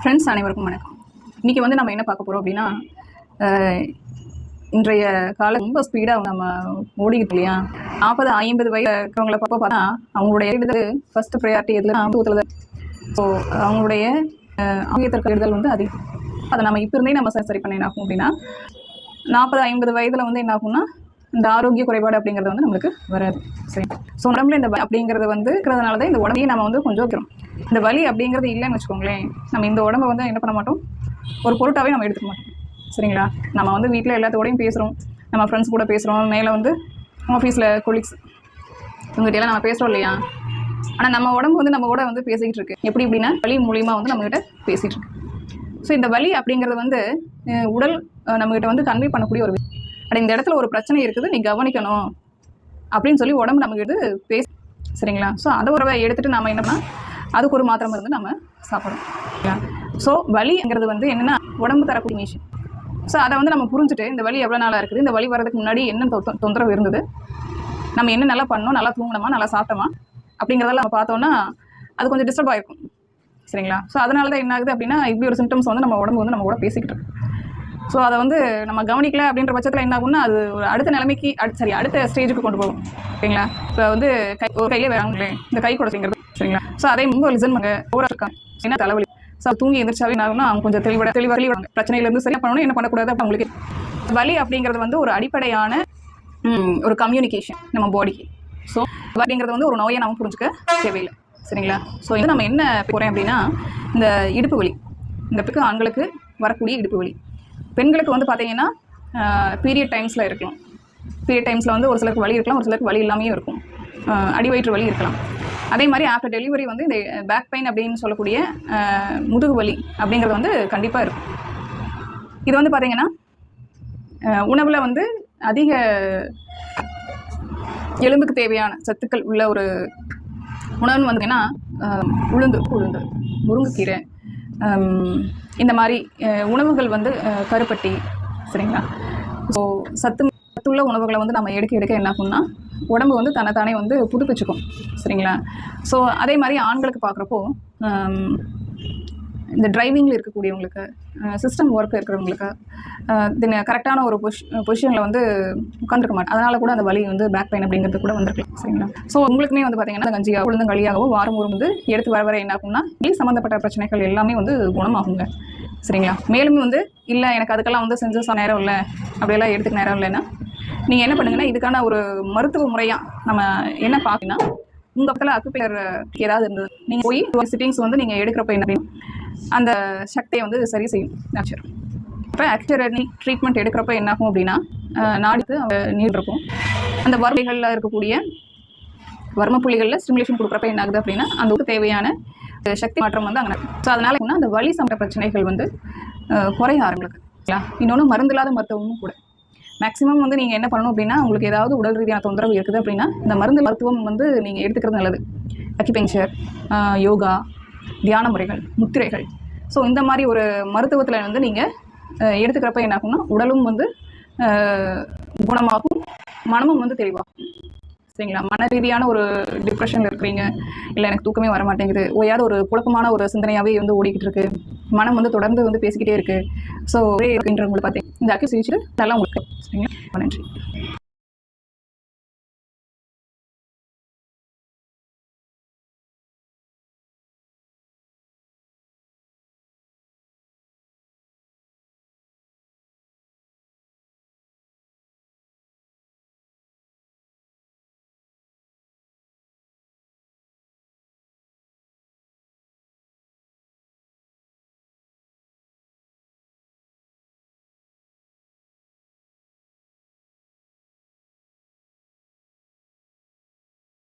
Friends அனைவருக்கும் வணக்கம். இன்றைக்கி வந்து நம்ம என்ன பார்க்க போகிறோம் அப்படின்னா, இன்றைய காலம் ரொம்ப ஸ்பீடாக நம்ம ஓடிக்கிட்டு இல்லையா. 40-50 வயது இருக்கிறவங்கள பார்த்தா அவங்களுடைய இது ஃபஸ்ட்டு ப்ரையாரிட்டி எதில் அனுபவத்தில் தான். ஸோ அவங்களுடைய ஆங்கிலத்திற்கு எழுதல் வந்து அதிகம். அதை நம்ம இப்போ இருந்தே நம்ம சரி பண்ண என்ன ஆகும் அப்படின்னா, 40-50 வயதில் வந்து என்ன ஆகும்னா இந்த ஆரோக்கிய குறைபாடு அப்படிங்கிறது வந்து நம்மளுக்கு வராது. சரி, ஸோ உடம்புல இந்த அப்படிங்கிறது வந்து இருக்கிறதுனால தான் இந்த உடம்பையும் நம்ம வந்து கொஞ்சம் வைக்கிறோம். இந்த வலி அப்படிங்கிறது இல்லைன்னு வச்சுக்கோங்களேன், நம்ம இந்த உடம்பை வந்து என்ன பண்ண மாட்டோம், ஒரு பொருட்டாகவே நம்ம எடுத்துக்க மாட்டோம். சரிங்களா, நம்ம வந்து வீட்டில் எல்லாத்தோடையும் பேசுகிறோம், நம்ம ஃப்ரெண்ட்ஸ் கூட பேசுகிறோம், மேலே வந்து ஆஃபீஸில் கொலீக்ஸ் இவங்ககிட்டலாம் நம்ம பேசுகிறோம் இல்லையா. ஆனால் நம்ம உடம்பு வந்து நம்ம கூட வந்து பேசிக்கிட்டு இருக்கு. எப்படி இப்படின்னா வலி மூலியமாக வந்து நம்மகிட்ட பேசிகிட்டு இருக்கு. ஸோ இந்த வலி அப்படிங்கிறது வந்து உடல் நம்மகிட்ட வந்து கன்வே பண்ணக்கூடிய ஒரு விஷயம். அப்படி இந்த இடத்துல ஒரு பிரச்சனை இருக்குது, நீ கவனிக்கணும் அப்படின்னு சொல்லி உடம்பு நம்மகிட்ட பேச. சரிங்களா, ஸோ அதை ஒரு எடுத்துகிட்டு நம்ம என்னன்னா அதுக்கு ஒரு மாத்திரை மருந்து நம்ம சாப்பிட்றோம். சரிங்களா, ஸோ வலிங்கிறது வந்து என்னென்னா உடம்பு தரக்கூடிய விஷயம். ஸோ அதை வந்து நம்ம புரிஞ்சுட்டு இந்த வலி எவ்வளோ நாளாக இருக்குது, இந்த வலி வரதுக்கு முன்னாடி என்ன தொந்தரவு இருந்தது, நம்ம என்ன நல்லா பண்ணோம், நல்லா தூங்கினோமா, நல்லா சாப்பிட்டோமா அப்படிங்கிறதெல்லாம் நம்ம பார்த்தோன்னா அது கொஞ்சம் டிஸ்டர்ப் ஆகிருக்கும். சரிங்களா, ஸோ அதனால தான் என்ன ஆகுது அப்படின்னா இப்படி ஒரு சிம்டம்ஸ் வந்து நம்ம உடம்பு வந்து நம்ம கூட பேசிக்கிட்டு இருக்கு. ஸோ அதை வந்து நம்ம கவனிக்கல அப்படின்ற பட்சத்தில் என்ன ஆகும்னா அது ஒரு அடுத்த நிலைமைக்கு அடுத்த ஸ்டேஜுக்கு கொண்டு போகும். ஓகேங்களா, இப்போ வந்து ஒரு கையிலே வேறாங்களே இந்த கை குடச்சிங்கிறது. சரிங்களா, ஸோ அதை ரொம்ப லிசன் பண்ணுங்க. ஓவராக இருக்காங்க என்ன தலைவலி. ஸோ தூங்கி எந்திரிச்சாவே என்ன ஆகும்னா அவங்க கொஞ்சம் தெளிவாக பிரச்சனையிலேருந்து சரியாக பண்ணணும், என்ன பண்ணக்கூடாது அப்போ அவங்களுக்கு. வலி அப்படிங்கிறது வந்து ஒரு அடிப்படையான ஒரு கம்யூனிகேஷன் நம்ம பாடிக்கு. ஸோ வலிங்கிறது வந்து ஒரு நோயை நம்ம புரிஞ்சுக்க தேவையில்லை. சரிங்களா, ஸோ இது நம்ம என்ன போகிறேன் அப்படின்னா இந்த இடுப்பு வலி, இந்த பிறகு ஆண்களுக்கு வரக்கூடிய இடுப்பு வலி. பெண்களுக்கு வந்து பார்த்தீங்கன்னா பீரியட் டைம்ஸில் இருக்கலாம். பீரியட் டைம்ஸில் வந்து ஒரு சிலருக்கு வலி இருக்கலாம், ஒரு சிலருக்கு வலி இல்லாமையும் இருக்கும். அடிவயிற்று வலி இருக்கலாம். அதே மாதிரி ஆஃப்டர் டெலிவரி வந்து இந்த பேக் பெயின் அப்படின்னு சொல்லக்கூடிய முதுகு வலி அப்படிங்கிறது வந்து கண்டிப்பாக இருக்கும். இது வந்து பார்த்திங்கன்னா உணவில் வந்து அதிக எலும்புக்கு தேவையான சத்துக்கள் உள்ள ஒரு உணவுன்னு வந்தீங்கன்னா உளுந்து முருங்கைக்கீரை, இந்த மாதிரி உணவுகள் வந்து கருப்பட்டி. சரிங்களா, ஸோ சத்துள்ள உணவுகளை வந்து நம்ம எடுக்க என்ன ஆகும்னா உடம்பு வந்து தன்னைத்தானே வந்து புதுப்பிச்சுக்கும். சரிங்களா, ஸோ அதே மாதிரி ஆண்களுக்கு பார்க்குறப்போ இந்த டிரைவிங்கில் இருக்கக்கூடியவங்களுக்கு, சிஸ்டம் ஒர்க் இருக்கிறவங்களுக்கு கரெக்டான ஒரு பொசிஷனில் வந்து உட்காந்துருக்க மாட்டேன். அதனால் கூட அந்த வலி வந்து பேக் பெயின் அப்படிங்கிறது கூட வந்திருக்கலாம். சரிங்களா, ஸோ உங்களுக்குமே வந்து பார்த்திங்கன்னா உளுந்தங்களியாகவோ வாரம் ஒரு வந்து எடுத்து வர என்ன ஆகும்னா வலி சம்மந்தப்பட்ட பிரச்சனைகள் எல்லாமே வந்து குணமாகுங்க. சரிங்களா, மேலும் வந்து இல்லை எனக்கு அதுக்கெல்லாம் வந்து செஞ்ச நேரம் இல்லை, அப்படியெல்லாம் எடுத்துக்க நேரம் இல்லைன்னா நீங்கள் என்ன பண்ணுங்கன்னா இதுக்கான ஒரு மருத்துவ முறையாக நம்ம என்ன பார்க்கணுன்னா உங்கள் பக்கத்தில் அக்குபேர் ஏதாவது இருந்தது நீங்கள் போய் சிட்டிங்ஸ் வந்து நீங்கள் எடுக்கிறப்ப என்ன அந்த சக்தியை வந்து சரி செய்யும் நேச்சர். இப்போ ஆக்சுவலி ட்ரீட்மெண்ட் எடுக்கிறப்ப என்ன ஆகும் அப்படின்னா நாடுக்கு நீர் இருக்கும். அந்த வறுமைகளில் இருக்கக்கூடிய வர்ம புள்ளிகளில் ஸ்டிமுலேஷன் கொடுக்குறப்ப என்ன ஆகுது அப்படின்னா அந்த தேவையான சக்தி மாற்றம் வந்து அங்கே. ஸோ அதனால் என்ன அந்த வலி சம்பந்த பிரச்சனைகள் வந்து குறைய ஆரம்பிக்குது. இன்னொன்று மருந்தில்லாத மருத்துவமும் கூட. மேக்ஸிமம் வந்து நீங்கள் என்ன பண்ணணும் அப்படின்னா உங்களுக்கு ஏதாவது உடல் ரீதியான தொந்தரவு இருக்குது அப்படின்னா இந்த மருத்துவம் வந்து நீங்கள் எடுத்துக்கிறது நல்லது. அக்யூபங்க்சர், யோகா, தியான முறைகள், முத்திரைகள். ஸோ இந்த மாதிரி ஒரு மருத்துவத்தில் வந்து நீங்கள் எடுத்துக்கிறப்ப என்ன ஆகும்னா உடலும் வந்து குணமாகும், மனமும் வந்து தெளிவாகும். சரிங்களா, மன ரீதியான ஒரு டிப்ரெஷனில் இருக்கிறீங்க, இல்லை எனக்கு தூக்கமே வர மாட்டேங்குது, ஓயாவது ஒரு குழப்பமான ஒரு சிந்தனையாகவே வந்து ஓடிக்கிட்டு இருக்கு, மனம் வந்து தொடர்ந்து வந்து பேசிக்கிட்டே இருக்குது. ஸோ ஒரே இருக்குன்றவங்களுக்கு பார்த்தீங்கன்னா இந்த அக்யூ சிகிச்சை நல்லா உங்களுக்கு. சரிங்களா, நன்றி.